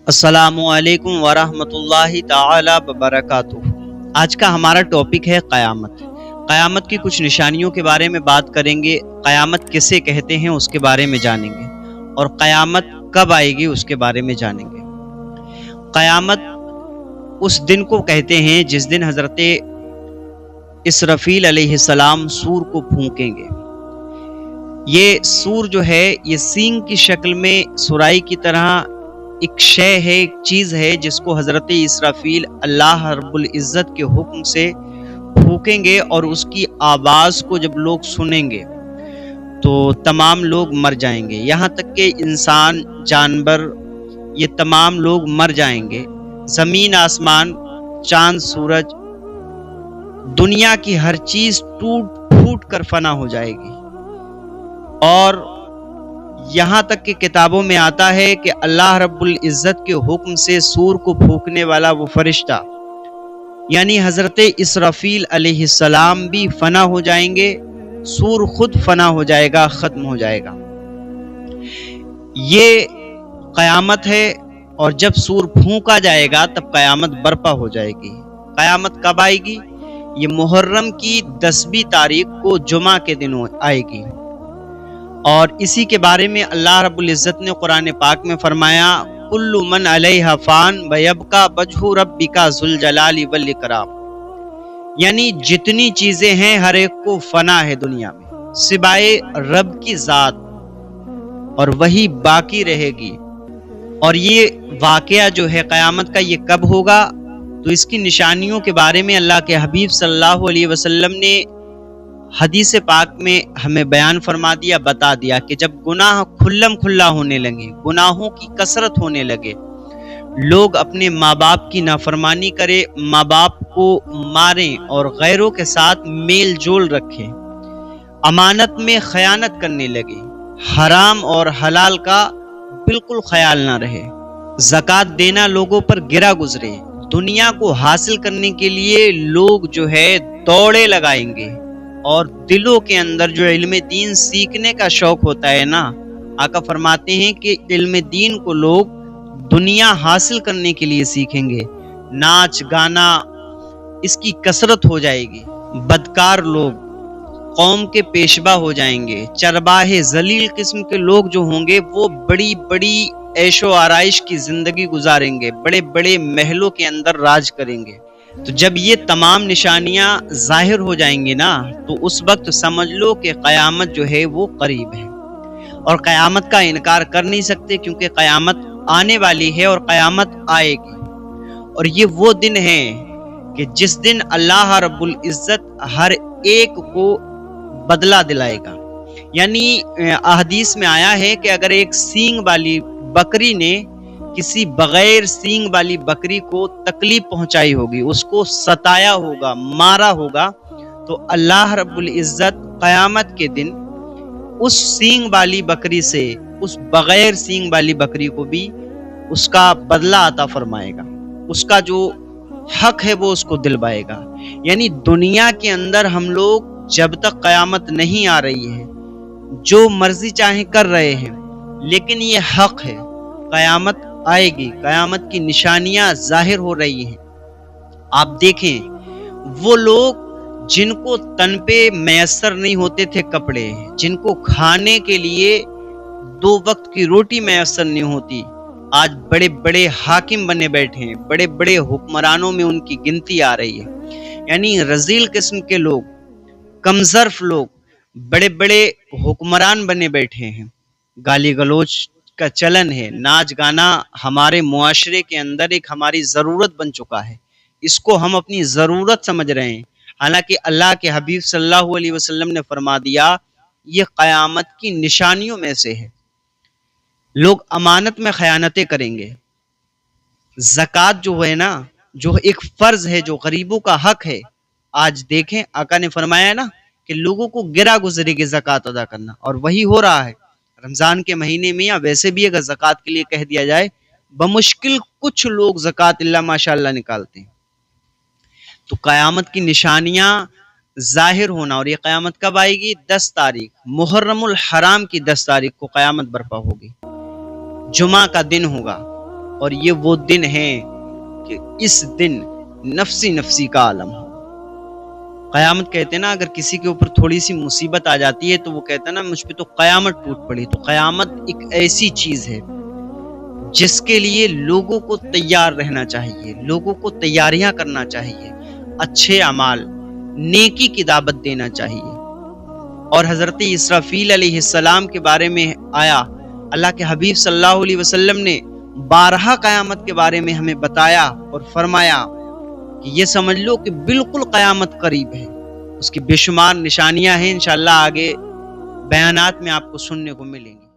السلام علیکم ورحمۃ اللہ تعالی وبرکاتہ۔ آج کا ہمارا ٹاپک ہے قیامت۔ قیامت کی کچھ نشانیوں کے بارے میں بات کریں گے، قیامت کسے کہتے ہیں اس کے بارے میں جانیں گے، اور قیامت کب آئے گی اس کے بارے میں جانیں گے۔ قیامت اس دن کو کہتے ہیں جس دن حضرت اسرافیل علیہ السلام سور کو پھونکیں گے۔ یہ سور جو ہے یہ سینگ کی شکل میں سرائی کی طرح ایک شے ہے، ایک چیز ہے جس کو حضرت اسرافیل اللہ رب العزت کے حکم سے پھونکیں گے، اور اس کی آواز کو جب لوگ سنیں گے تو تمام لوگ مر جائیں گے، یہاں تک کہ انسان، جانور، یہ تمام لوگ مر جائیں گے۔ زمین، آسمان، چاند، سورج، دنیا کی ہر چیز ٹوٹ پھوٹ کر فنا ہو جائے گی، اور یہاں تک کہ کتابوں میں آتا ہے کہ اللہ رب العزت کے حکم سے سور کو پھونکنے والا وہ فرشتہ یعنی حضرت اسرافیل علیہ السلام بھی فنا ہو جائیں گے، سور خود فنا ہو جائے گا، ختم ہو جائے گا۔ یہ قیامت ہے، اور جب سور پھونکا جائے گا تب قیامت برپا ہو جائے گی۔ قیامت کب آئے گی؟ یہ محرم کی 10ویں تاریخ کو جمعہ کے دن آئے گی، اور اسی کے بارے میں اللہ رب العزت نے قرآن پاک میں فرمایا، کل من علیہا فان ویبقی وجہ ربک ذو الجلال والاکرام، یعنی جتنی چیزیں ہیں ہر ایک کو فنا ہے دنیا میں سوائے رب کی ذات، اور وہی باقی رہے گی۔ اور یہ واقعہ جو ہے قیامت کا، یہ کب ہوگا؟ تو اس کی نشانیوں کے بارے میں اللہ کے حبیب صلی اللہ علیہ وسلم نے حدیث پاک میں ہمیں بیان فرما دیا، بتا دیا کہ جب گناہ کھلم کھلا ہونے لگے، گناہوں کی کثرت ہونے لگے، لوگ اپنے ماں باپ کی نافرمانی کرے، ماں باپ کو ماریں اور غیروں کے ساتھ میل جول رکھیں، امانت میں خیانت کرنے لگے، حرام اور حلال کا بالکل خیال نہ رہے، زکوٰۃ دینا لوگوں پر گرا گزرے، دنیا کو حاصل کرنے کے لیے لوگ جو ہے دوڑے لگائیں گے، اور دلوں کے اندر جو علم دین سیکھنے کا شوق ہوتا ہے نا، آقا فرماتے ہیں کہ علم دین کو لوگ دنیا حاصل کرنے کے لیے سیکھیں گے، ناچ گانا اس کی کثرت ہو جائے گی، بدکار لوگ قوم کے پیشوا ہو جائیں گے، چرباہے ذلیل قسم کے لوگ جو ہوں گے وہ بڑی بڑی عیش و آرائش کی زندگی گزاریں گے، بڑے بڑے محلوں کے اندر راج کریں گے۔ تو جب یہ تمام نشانیاں ظاہر ہو جائیں گی نا، تو اس وقت سمجھ لو کہ قیامت جو ہے وہ قریب ہے، اور قیامت کا انکار کر نہیں سکتے، کیونکہ قیامت آنے والی ہے اور قیامت آئے گی۔ اور یہ وہ دن ہے کہ جس دن اللہ رب العزت ہر ایک کو بدلہ دلائے گا۔ یعنی احادیث میں آیا ہے کہ اگر ایک سینگ والی بکری نے کسی بغیر سینگ والی بکری کو تکلیف پہنچائی ہوگی، اس کو ستایا ہوگا، مارا ہوگا، تو اللہ رب العزت قیامت کے دن اس سینگ والی بکری سے اس بغیر سینگ والی بکری کو بھی اس کا بدلہ عطا فرمائے گا، اس کا جو حق ہے وہ اس کو دلوائے گا۔ یعنی دنیا کے اندر ہم لوگ جب تک قیامت نہیں آ رہی ہے جو مرضی چاہیں کر رہے ہیں، لیکن یہ حق ہے، قیامت آئے گی، قیامت کی نشانیاں ظاہر ہو رہی ہیں۔ آپ دیکھیں وہ لوگ جن کو تن پہ میسر نہیں ہوتے تھے کپڑے، جن کو کھانے کے لیے 2 وقت کی روٹی میسر نہیں ہوتی، آج بڑے بڑے حاکم بنے بیٹھے ہیں، بڑے بڑے حکمرانوں میں ان کی گنتی آ رہی ہے۔ یعنی رذیل قسم کے لوگ، کمظرف لوگ بڑے بڑے حکمران بنے بیٹھے ہیں، گالی گلوچ کا چلن ہے، ناچ گانا ہمارے معاشرے کے اندر ایک ہماری ضرورت بن چکا ہے، اس کو ہم اپنی ضرورت سمجھ رہے ہیں، حالانکہ اللہ کے حبیب صلی اللہ علیہ وسلم نے فرما دیا یہ قیامت کی نشانیوں میں سے ہے۔ لوگ امانت میں خیانتیں کریں گے، زکوٰۃ جو ہے نا، جو ایک فرض ہے، جو غریبوں کا حق ہے، آج دیکھیں آقا نے فرمایا نا کہ لوگوں کو گرا گزرے گی زکوٰۃ ادا کرنا، اور وہی ہو رہا ہے رمضان کے مہینے میں، یا ویسے بھی اگر زکوٰۃ کے لیے کہہ دیا جائے، بمشکل کچھ لوگ زکوٰۃ اللہ ماشاءاللہ نکالتے ہیں۔ تو قیامت کی نشانیاں ظاہر ہونا، اور یہ قیامت کب آئے گی؟ 10 تاریخ محرم الحرام کی 10 تاریخ کو قیامت برپا ہوگی، جمعہ کا دن ہوگا، اور یہ وہ دن ہے کہ اس دن نفسی نفسی کا عالم ہو۔ قیامت کہتے ہیں نا، اگر کسی کے اوپر تھوڑی سی مصیبت آ جاتی ہے تو وہ کہتا ہے نا مجھ پہ تو قیامت ٹوٹ پڑی۔ تو قیامت ایک ایسی چیز ہے جس کے لیے لوگوں کو تیار رہنا چاہیے، لوگوں کو تیاریاں کرنا چاہیے، اچھے اعمال، نیکی کی دعوت دینا چاہیے۔ اور حضرت اسرافیل علیہ السلام کے بارے میں آیا، اللہ کے حبیب صلی اللہ علیہ وسلم نے بارہا قیامت کے بارے میں ہمیں بتایا اور فرمایا کہ یہ سمجھ لو کہ بالکل قیامت قریب ہے، اس کی بے شمار نشانیاں ہیں، انشاءاللہ آگے بیانات میں آپ کو سننے کو ملیں گی۔